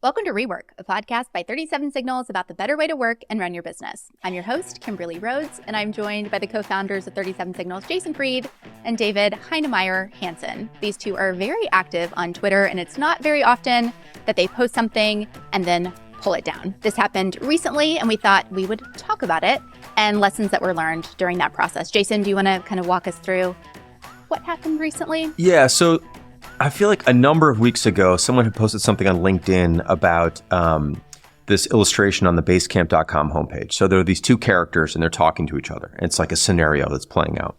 Welcome to Rework, a podcast by 37 Signals about the better way to work and run your business. I'm your host, Kimberly Rhodes, and I'm joined by the co-founders of 37 Signals, Jason Fried and David Heinemeier Hansen. These two are very active on Twitter, and it's not very often that they post something and then pull it down. This happened recently, and we thought we would talk about it and lessons that were learned during that process. Jason, do you want to kind of walk us through what happened recently? Yeah, so I feel like a number of weeks ago, someone had posted something on LinkedIn about this illustration on the basecamp.com homepage. So there are these two characters and they're talking to each other. It's like a scenario that's playing out.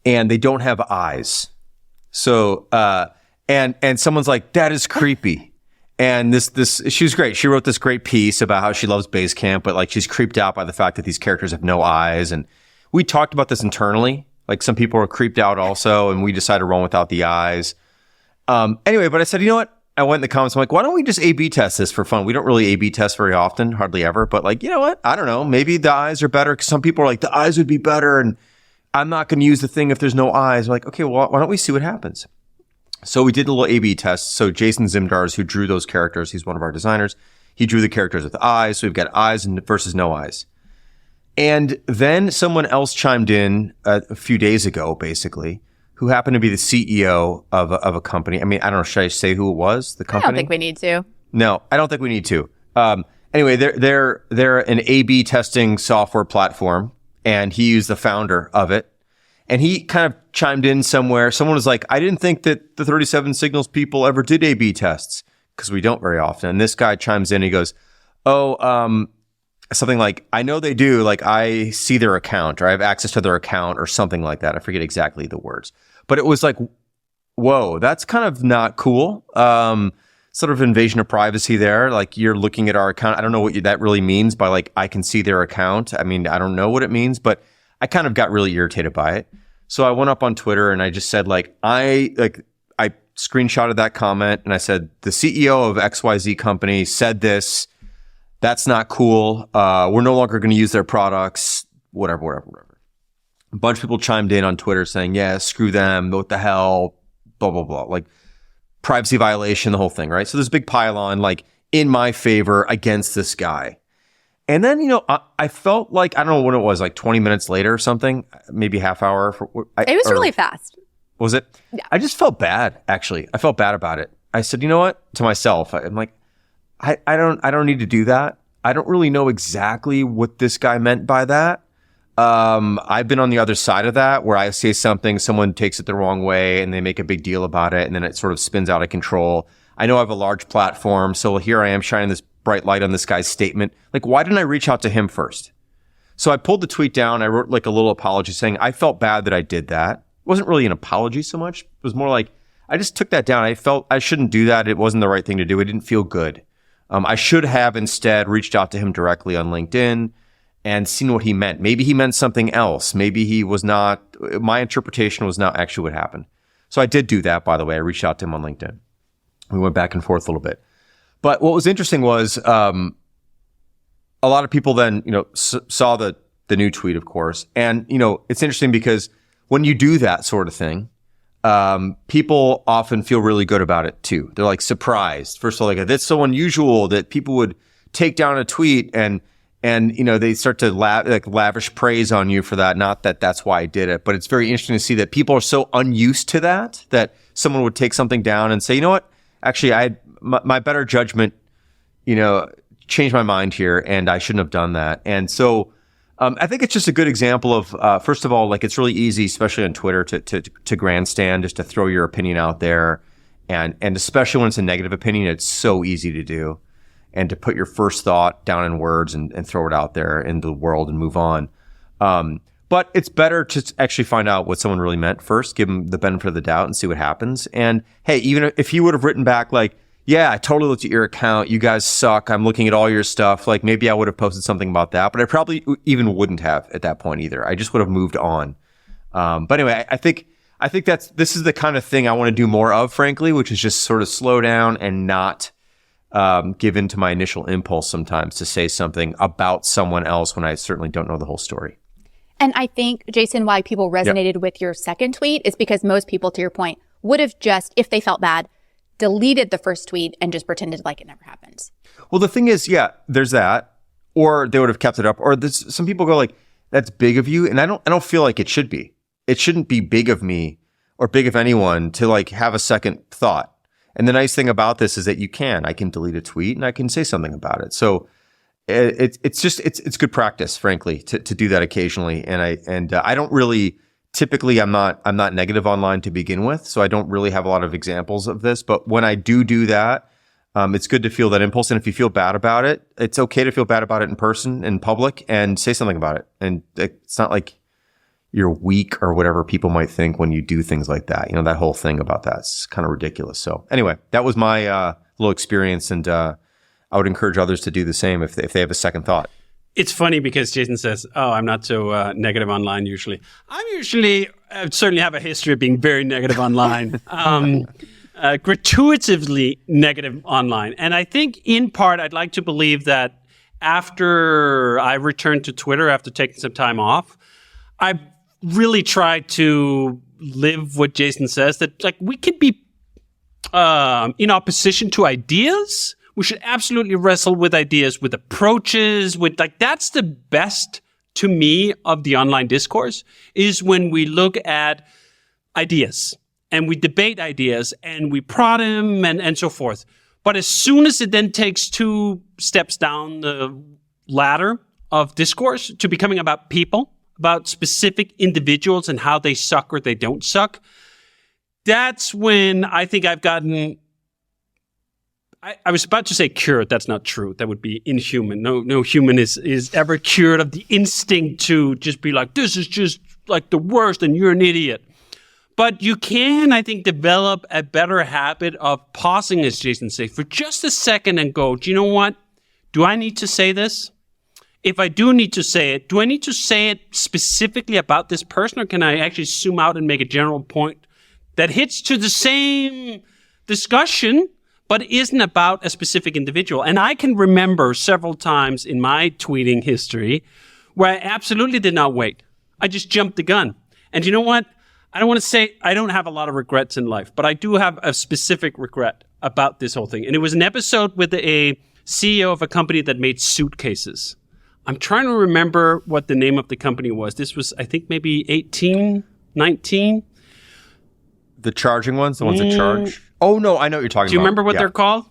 And they don't have eyes. So, and someone's like, that is creepy. And she was great. She wrote this great piece about how she loves Basecamp, but like she's creeped out by the fact that these characters have no eyes. And we talked about this internally. Like some people were creeped out also, and we decided to run without the eyes. Anyway, but I said, you know what? I went in the comments. I'm like, why don't we just A/B test this for fun? We don't really A/B test very often, hardly ever. But like, you know what? I don't know. Maybe the eyes are better because some people are like, the eyes would be better. And I'm not going to use the thing if there's no eyes. We're like, okay, well, why don't we see what happens? So we did a little A/B test. So Jason Zimdars, who drew those characters, he's one of our designers. He drew the characters with eyes. So we've got eyes versus no eyes. And then someone else chimed in a few days ago, basically, who happened to be the CEO of a company. I mean, I don't know, should I say who it was? The company? I don't think we need to. No, I don't think we need to. Anyway, they're an A/B testing software platform, and he is the founder of it. And he kind of chimed in somewhere. Someone was like, I didn't think that the 37 Signals people ever did A/B tests, because we don't very often. And this guy chimes in, and he goes, something like, I know they do, like I see their account or I have access to their account or something like that. I forget exactly the words, but it was like, whoa, that's kind of not cool. Sort of invasion of privacy there. Like you're looking at our account. I don't know what that really means by like, I can see their account. I mean, I don't know what it means, but I kind of got really irritated by it. So I went up on Twitter and I just said I screenshotted that comment and I said, the CEO of XYZ company said this. That's not cool. We're no longer going to use their products, whatever. A bunch of people chimed in on Twitter saying, yeah, screw them. What the hell? Blah, blah, blah. Like privacy violation, the whole thing, right? So there's a big pile-on, like in my favor against this guy. And then, you know, I felt like, I don't know when it was, like 20 minutes later or something, maybe half hour. It was really fast. Was it? Yeah. I just felt bad, actually. I felt bad about it. I said, you know what? To myself, I'm like, I don't need to do that. I don't really know exactly what this guy meant by that. I've been on the other side of that where I say something, someone takes it the wrong way and they make a big deal about it and then it sort of spins out of control. I know I have a large platform, so here I am shining this bright light on this guy's statement. Like, why didn't I reach out to him first? So I pulled the tweet down. I wrote like a little apology saying I felt bad that I did that. It wasn't really an apology so much. It was more like I just took that down. I felt I shouldn't do that. It wasn't the right thing to do. It didn't feel good. I should have instead reached out to him directly on LinkedIn and seen what he meant. Maybe he meant something else. Maybe he was not, my interpretation was not actually what happened. So I did do that, by the way. I reached out to him on LinkedIn. We went back and forth a little bit. But what was interesting was a lot of people then, you know, saw the new tweet, of course. And, you know, it's interesting because when you do that sort of thing, people often feel really good about it too. They're like surprised. First of all, like that's so unusual that people would take down a tweet and you know they start to lavish praise on you for that. Not that that's why I did it, but it's very interesting to see that people are so unused to that someone would take something down and say, you know what, actually, I had my better judgment, you know, changed my mind here, and I shouldn't have done that. And so. I think it's just a good example of, first of all, like it's really easy, especially on Twitter, to grandstand, just to throw your opinion out there. And especially when it's a negative opinion, it's so easy to do. And to put your first thought down in words and throw it out there into the world and move on. But it's better to actually find out what someone really meant first, give them the benefit of the doubt and see what happens. And hey, even if he would have written back like, yeah, I totally looked at your account. You guys suck. I'm looking at all your stuff. Like maybe I would have posted something about that, but I probably even wouldn't have at that point either. I just would have moved on. But anyway, I think this is the kind of thing I want to do more of, frankly, which is just sort of slow down and not give in to my initial impulse sometimes to say something about someone else when I certainly don't know the whole story. And I think, Jason, why people resonated with your second tweet is because most people, to your point, would have just, if they felt bad, deleted the first tweet and just pretended like it never happened. Well, the thing is, yeah, there's that. Or they would have kept it up. Or some people go like, that's big of you. And I don't feel like it should be. It shouldn't be big of me or big of anyone to like have a second thought. And the nice thing about this is that I can delete a tweet and I can say something about it. So it's good practice, frankly, to do that occasionally. And I don't really, typically I'm not negative online to begin with. So I don't really have a lot of examples of this, but when I do that, it's good to feel that impulse. And if you feel bad about it, it's okay to feel bad about it in person, in public, and say something about it. And it's not like you're weak or whatever people might think when you do things like that. You know, that whole thing about that's kind of ridiculous. So anyway, that was my little experience. And I would encourage others to do the same if they have a second thought. It's funny because Jason says, I'm not so negative online usually. I certainly have a history of being very negative online. Gratuitously negative online. And I think in part, I'd like to believe that after I returned to Twitter, after taking some time off, I really tried to live what Jason says, that like we could be in opposition to ideas. We should absolutely wrestle with ideas, with approaches, with like that's the best to me of the online discourse is when we look at ideas and we debate ideas and we prod them and so forth. But as soon as it then takes 2 steps down the ladder of discourse to becoming about people, about specific individuals and how they suck or they don't suck, that's when I think I've gotten... I was about to say cured. That's not true. That would be inhuman. No human is ever cured of the instinct to just be like, this is just like the worst and you're an idiot. But you can, I think, develop a better habit of pausing, as Jason said, for just a second and go, do you know what? Do I need to say this? If I do need to say it, do I need to say it specifically about this person, or can I actually zoom out and make a general point that hits to the same discussion but isn't about a specific individual? And I can remember several times in my tweeting history where I absolutely did not wait. I just jumped the gun. And you know what? I don't want to say I don't have a lot of regrets in life, but I do have a specific regret about this whole thing. And it was an episode with a CEO of a company that made suitcases. I'm trying to remember what the name of the company was. This was, I think, maybe 18, 19. The charging ones? The ones that charge? Oh, no, I know what you're talking about. Do you remember what they're called?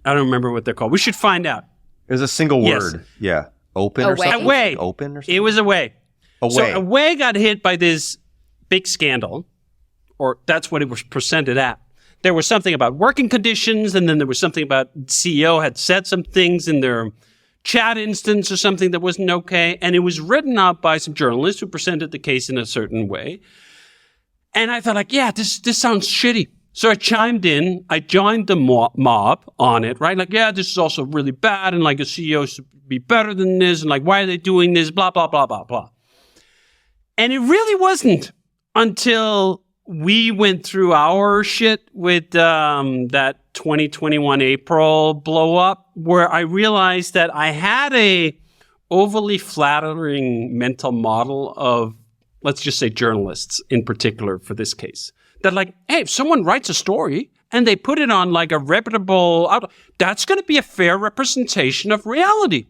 I don't remember what they're called. We should find out. It was a single word. Yeah. Open or something? Away. Open or something? It was Away. Away. So Away got hit by this big scandal, or that's what it was presented at. There was something about working conditions, and then there was something about CEO had said some things in their chat instance or something that wasn't okay, and it was written out by some journalists who presented the case in a certain way. And I thought, like, yeah, this sounds shitty. So I chimed in. I joined the mob on it, right? Like, yeah, this is also really bad, and like a CEO should be better than this, and like, why are they doing this? Blah, blah, blah, blah, blah. And it really wasn't until we went through our shit with that 2021 April blow up, where I realized that I had a overly flattering mental model of, let's just say, journalists in particular for this case. That like, hey, if someone writes a story and they put it on like a reputable outlet, that's going to be a fair representation of reality.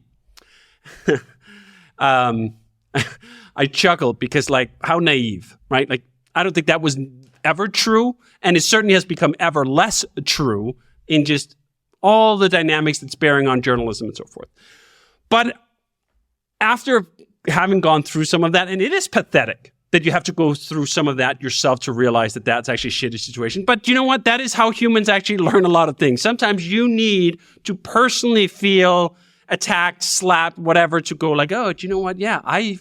I chuckled because, like, how naive, right? Like, I don't think that was ever true, and it certainly has become ever less true in just all the dynamics that's bearing on journalism and so forth. But after having gone through some of that, and it is pathetic that you have to go through some of that yourself to realize that that's actually a shitty situation. But you know what? That is how humans actually learn a lot of things. Sometimes you need to personally feel attacked, slapped, whatever, to go like, oh, do you know what? Yeah, I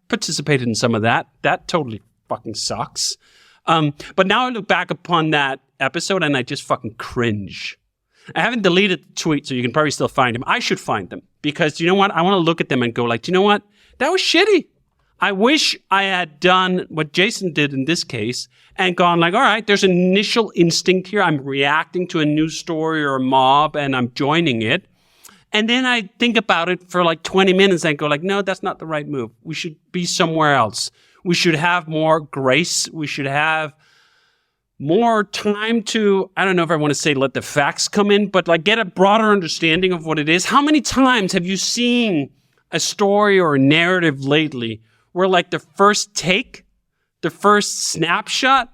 participated in some of that. That totally fucking sucks. But now I look back upon that episode and I just fucking cringe. I haven't deleted the tweet, so you can probably still find them. I should find them because, you know what? I want to look at them and go like, do you know what? That was shitty. I wish I had done what Jason did in this case and gone like, all right, there's an initial instinct here. I'm reacting to a news story or a mob and I'm joining it. And then I think about it for like 20 minutes and go like, no, that's not the right move. We should be somewhere else. We should have more grace. We should have more time to, I don't know if I want to say let the facts come in, but like get a broader understanding of what it is. How many times have you seen a story or a narrative lately where like the first take, the first snapshot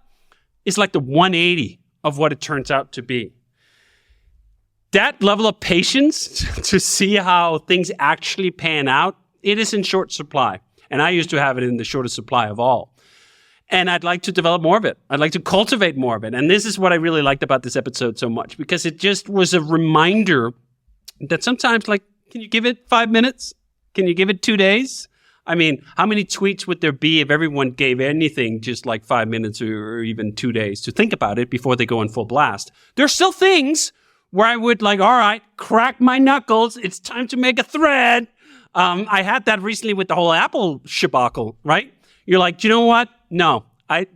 is like the 180 of what it turns out to be? That level of patience to see how things actually pan out, it is in short supply. And I used to have it in the shortest supply of all. And I'd like to develop more of it. I'd like to cultivate more of it. And this is what I really liked about this episode so much, because it just was a reminder that sometimes, like, can you give it 5 minutes? Can you give it 2 days? I mean, how many tweets would there be if everyone gave anything just like 5 minutes or even 2 days to think about it before they go in full blast? There's still things where I would like, all right, crack my knuckles. It's time to make a thread. I had that recently with the whole Apple shabacle, right? You're like, do you know what? No, I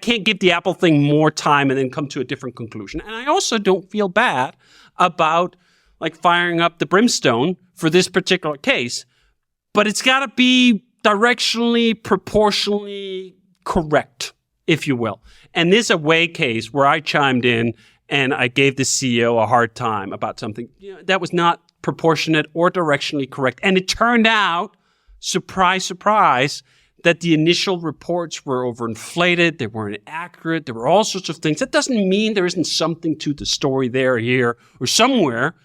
can't give the Apple thing more time and then come to a different conclusion. And I also don't feel bad about like firing up the brimstone for this particular case, but it's got to be directionally, proportionally correct, if you will. And this Away case where I chimed in and I gave the CEO a hard time about something, that was not proportionate or directionally correct. And it turned out, surprise, surprise, that the initial reports were overinflated, they weren't accurate, there were all sorts of things. That doesn't mean there isn't something to the story there, here, or somewhere,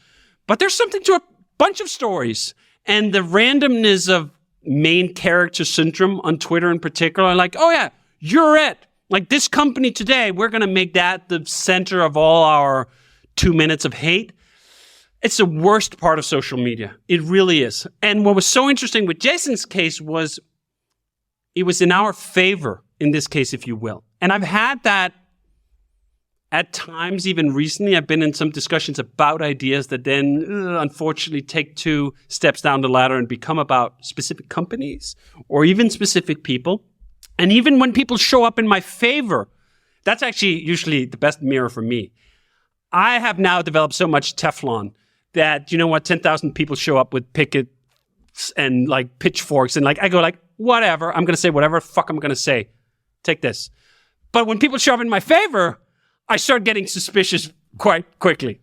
but there's something to a bunch of stories. And the randomness of main character syndrome on Twitter in particular, like, oh yeah, you're it. Like this company today, we're going to make that the center of all our 2 minutes of hate. It's the worst part of social media. It really is. And what was so interesting with Jason's case was it was in our favor in this case, if you will. And I've had that at times, even recently. I've been in some discussions about ideas that then unfortunately take 2 steps down the ladder and become about specific companies or even specific people. And even when people show up in my favor, that's actually usually the best mirror for me. I have now developed so much Teflon that, 10,000 people show up with pickets and like pitchforks and like, I go like, whatever, I'm going to say whatever the fuck I'm going to say. Take this. But when people show up in my favor, I start getting suspicious quite quickly.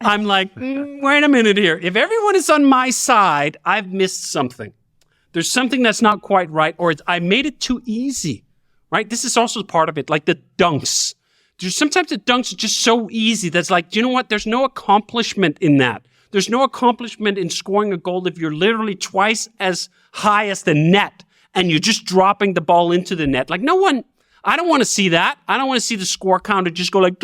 I'm like, wait a minute here. If everyone is on my side, I've missed something. There's something that's not quite right, or I made it too easy, right? This is also part of it, like the dunks. Sometimes the dunks are just so easy that's like, do you know what? There's no accomplishment in that. There's no accomplishment in scoring a goal if you're literally twice as high as the net and you're just dropping the ball into the net. Like I don't want to see that. I don't want to see the score counter just go like,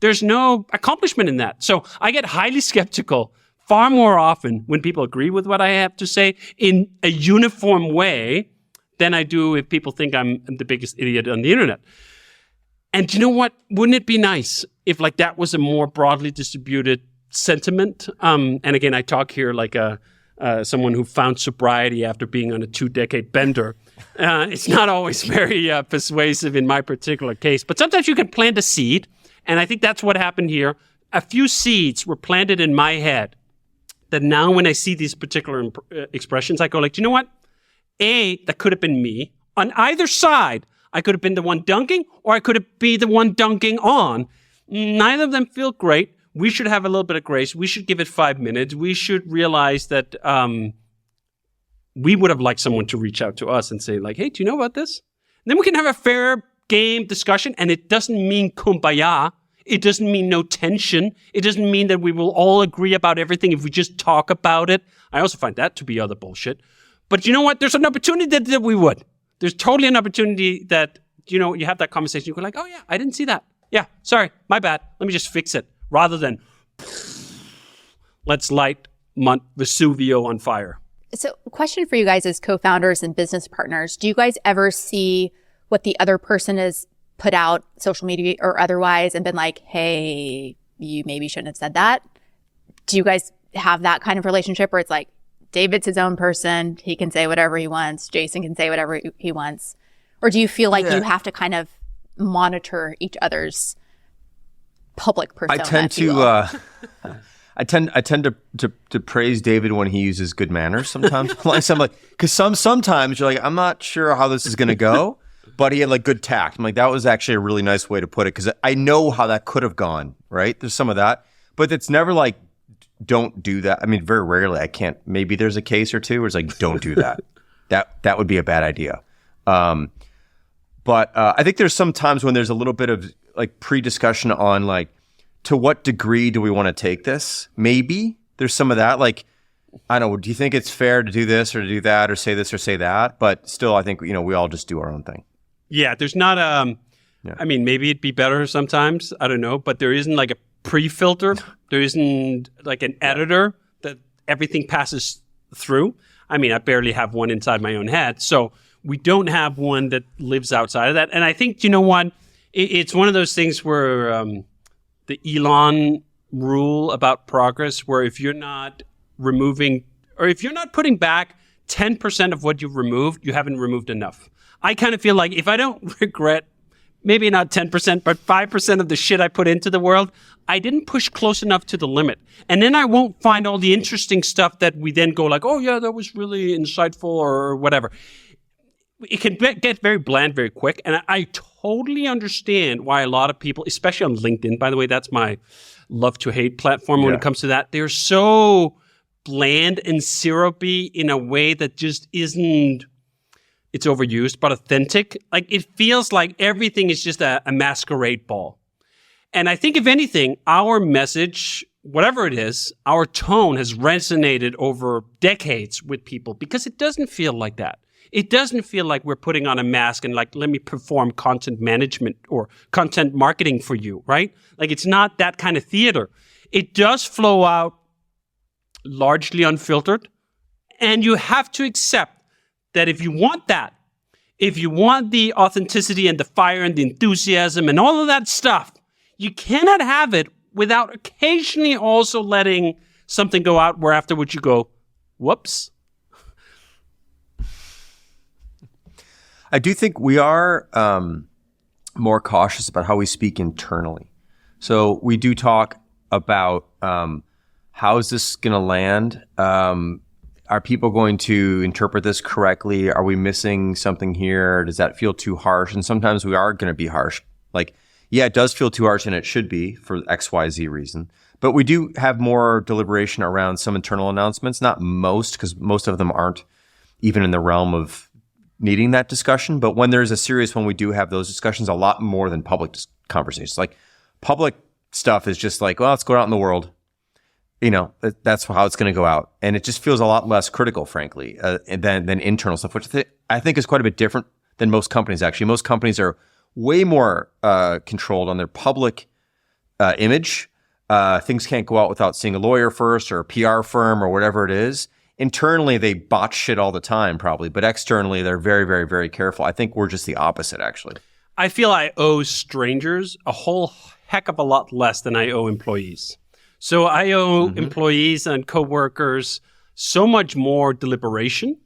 there's no accomplishment in that. So I get highly skeptical far more often when people agree with what I have to say in a uniform way than I do if people think I'm the biggest idiot on the internet. And you know what? Wouldn't it be nice if like that was a more broadly distributed sentiment? And again, I talk here like someone who found sobriety after being on a 2-decade bender. It's not always very persuasive in my particular case, but sometimes you can plant a seed. And I think that's what happened here. A few seeds were planted in my head that now when I see these particular expressions, I go like, you know what? That could have been me. On either side, I could have been the one dunking or I could have been the one dunking on. Neither of them feel great. We should have a little bit of grace. We should give it 5 minutes. We should realize that we would have liked someone to reach out to us and say like, hey, do you know about this? And then we can have a fair game discussion, and it doesn't mean kumbaya. It doesn't mean no tension. It doesn't mean that we will all agree about everything if we just talk about it. I also find that to be other bullshit. But you know what? There's an opportunity that we would. There's totally an opportunity that, you have that conversation. You go like, oh yeah, I didn't see that. Yeah, sorry, my bad. Let me just fix it. Rather than, let's light Mount Vesuvio on fire. So question for you guys as co-founders and business partners. Do you guys ever see what the other person has put out, social media or otherwise, and been like, hey, you maybe shouldn't have said that? Do you guys have that kind of relationship where it's like, David's his own person, he can say whatever he wants, Jason can say whatever he wants? Or do you feel like you have to kind of monitor each otother's public persona? I tend to praise David when he uses good manners sometimes. Because sometimes you're like, I'm not sure how this is going to go, but he had like good tact. I'm like, that was actually a really nice way to put it, because I know how that could have gone, right? There's some of that, but it's never like, don't do that. I mean, very rarely. I can't. Maybe there's a case or two where it's like, don't do that. That would be a bad idea. But I think there's some times when there's a little bit of like pre-discussion on like, to what degree do we want to take this? Maybe there's some of that. Like, I don't know, do you think it's fair to do this or to do that or say this or say that? But still, I think, we all just do our own thing. Yeah, there's not I mean, maybe it'd be better sometimes. I don't know. But there isn't like a pre-filter. There isn't like an editor that everything passes through. I mean, I barely have one inside my own head. So we don't have one that lives outside of that. And I think, you know what? It's one of those things where the Elon rule about progress, where if you're not removing, or if you're not putting back 10% of what you've removed, you haven't removed enough. I kind of feel like if I don't regret, maybe not 10%, but 5% of the shit I put into the world, I didn't push close enough to the limit. And then I won't find all the interesting stuff that we then go like, oh yeah, that was really insightful or whatever. It can get very bland very quick. And I totally understand why a lot of people, especially on LinkedIn, by the way, that's my love to hate platform when it comes to that. They're so bland and syrupy in a way that just isn't, it's overused, but authentic. Like, it feels like everything is just a masquerade ball. And I think if anything, our message, whatever it is, our tone has resonated over decades with people because it doesn't feel like that. It doesn't feel like we're putting on a mask and like, let me perform content management or content marketing for you, right? Like, it's not that kind of theater. It does flow out largely unfiltered. And you have to accept that if you want that, if you want the authenticity and the fire and the enthusiasm and all of that stuff, you cannot have it without occasionally also letting something go out where afterwards you go, whoops. I do think we are more cautious about how we speak internally. So we do talk about how is this going to land? Are people going to interpret this correctly? Are we missing something here? Does that feel too harsh? And sometimes we are going to be harsh. Like, yeah, it does feel too harsh, and it should be for XYZ reason. But we do have more deliberation around some internal announcements. Not most, because most of them aren't even in the realm of needing that discussion. But when there's a serious one, we do have those discussions a lot more than public conversations. Like, public stuff is just like, well, let's go out in the world. That's how it's going to go out. And it just feels a lot less critical, frankly, than internal stuff, which I think is quite a bit different than most companies, actually. Most companies are way more controlled on their public image. Things can't go out without seeing a lawyer first or a PR firm or whatever it is. Internally, they botch shit all the time, probably. But externally, they're very, very, very careful. I think we're just the opposite, actually. I feel I owe strangers a whole heck of a lot less than I owe employees. So I owe employees and coworkers so much more deliberation.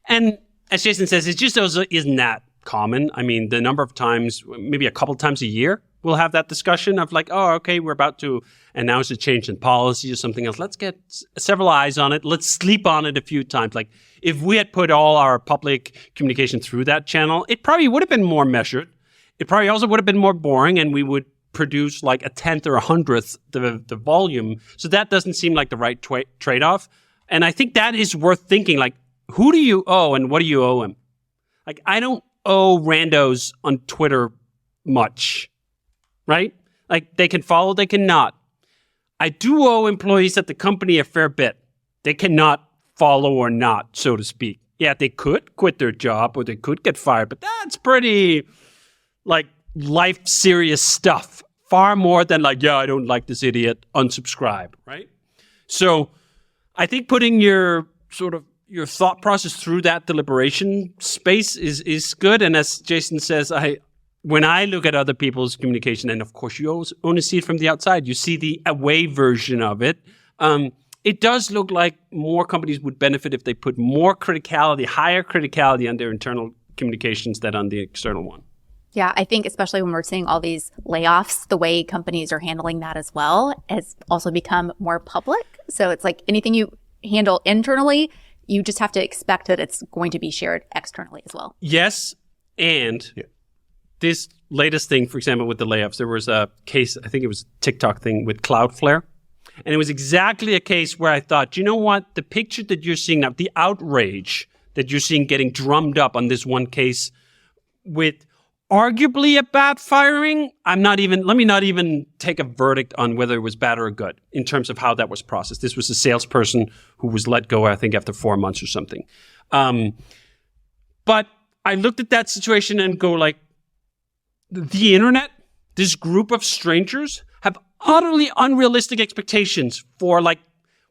And as Jason says, it just also isn't that common. I mean, the number of times, maybe a couple times a year, we'll have that discussion of like, oh, okay, we're about to announce a change in policy or something else. Let's get several eyes on it. Let's sleep on it a few times. Like, if we had put all our public communication through that channel, it probably would have been more measured. It probably also would have been more boring, and we would produce like a 10th or 100th the volume. So that doesn't seem like the right trade-off. And I think that is worth thinking, like, who do you owe and what do you owe him? Like, I don't owe randos on Twitter much, right? Like, they can follow, they cannot. I do owe employees at the company a fair bit. They cannot follow or not, so to speak. Yeah, they could quit their job or they could get fired, but that's pretty, like, life serious stuff. Far more than like, yeah, I don't like this idiot, unsubscribe, right? So I think putting your thought process through that deliberation space is good. And as Jason says, when I look at other people's communication, and of course you only see it from the outside, you see the away version of it. It does look like more companies would benefit if they put more criticality, higher criticality on their internal communications than on the external one. Yeah, I think especially when we're seeing all these layoffs, the way companies are handling that as well has also become more public. So it's like anything you handle internally, you just have to expect that it's going to be shared externally as well. Yes, and this latest thing, for example, with the layoffs, there was a case, I think it was a TikTok thing with Cloudflare. And it was exactly a case where I thought, you know what? The picture that you're seeing now, the outrage that you're seeing getting drummed up on this one case with arguably a bad firing, let me not even take a verdict on whether it was bad or good in terms of how that was processed. This was a salesperson who was let go, I think, after 4 months or something. But I looked at that situation and go like, the internet, this group of strangers have utterly unrealistic expectations for like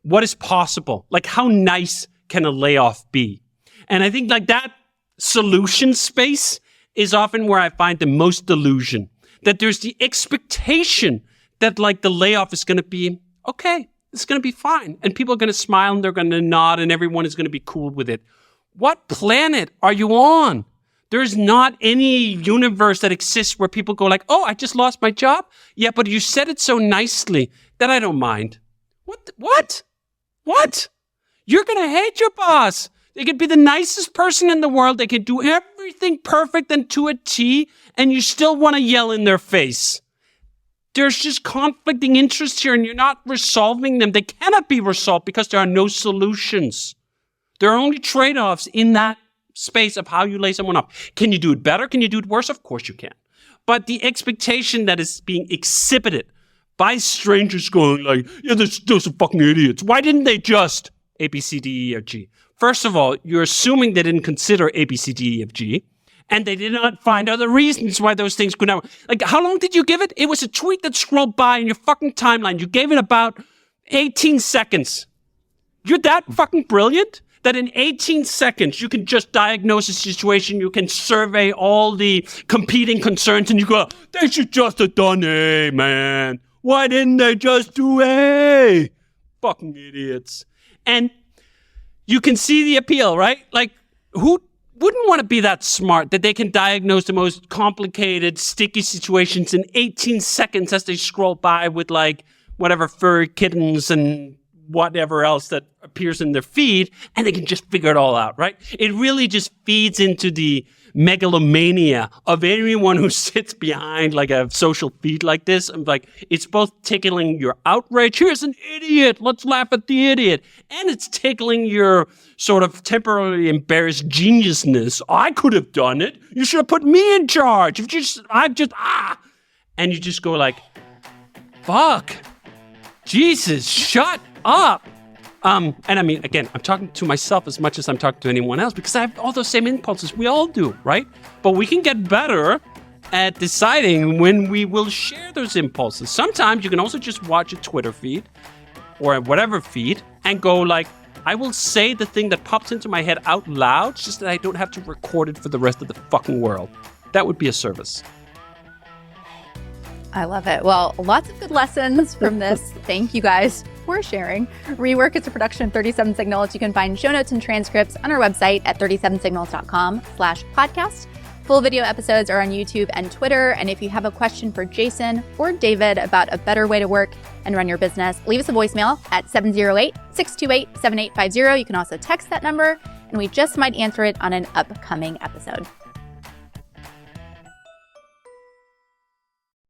what is possible. Like how nice can a layoff be? And I think like that solution space is often where I find the most delusion. That there's the expectation that like the layoff is going to be, okay, it's going to be fine. And people are going to smile and they're going to nod and everyone is going to be cool with it. What planet are you on? There's not any universe that exists where people go like, oh, I just lost my job? Yeah, but you said it so nicely that I don't mind. What? You're going to hate your boss. They could be the nicest person in the world. They could do everything perfect and to a T, and you still want to yell in their face. There's just conflicting interests here, and you're not resolving them. They cannot be resolved because there are no solutions. There are only trade-offs in that space of how you lay someone off. Can you do it better? Can you do it worse? Of course you can. But the expectation that is being exhibited by strangers going like, yeah, those are fucking idiots. Why didn't they just A, B, C, D, E, F, G? First of all, you're assuming they didn't consider A, B, C, D, E, F, G, and they did not find other reasons why those things could not. Like, how long did you give it? It was a tweet that scrolled by in your fucking timeline. You gave it about 18 seconds. You're that fucking brilliant that in 18 seconds you can just diagnose a situation, you can survey all the competing concerns, and you go, they should just have done A, man. Why didn't they just do A? Fucking idiots. And you can see the appeal, right? Like, who wouldn't want to be that smart that they can diagnose the most complicated, sticky situations in 18 seconds as they scroll by with, like, whatever furry kittens and whatever else that appears in their feed, and they can just figure it all out, right? It really just feeds into the megalomania of anyone who sits behind like a social feed like this. I'm like, it's both tickling your outrage. Here's an idiot. Let's laugh at the idiot. And it's tickling your sort of temporarily embarrassed geniusness. I could have done it. You should have put me in charge. And you just go like, fuck. Jesus, shut up. And I mean, again, I'm talking to myself as much as I'm talking to anyone else because I have all those same impulses. We all do, right? But we can get better at deciding when we will share those impulses. Sometimes you can also just watch a Twitter feed or whatever feed and go like, I will say the thing that pops into my head out loud just that I don't have to record it for the rest of the fucking world. That would be a service. I love it. Well, lots of good lessons from this. Thank you guys for sharing. Rework is a production of 37 Signals. You can find show notes and transcripts on our website at 37signals.com/podcast. Full video episodes are on YouTube and Twitter. And if you have a question for Jason or David about a better way to work and run your business, leave us a voicemail at 708-628-7850. You can also text that number, and we just might answer it on an upcoming episode.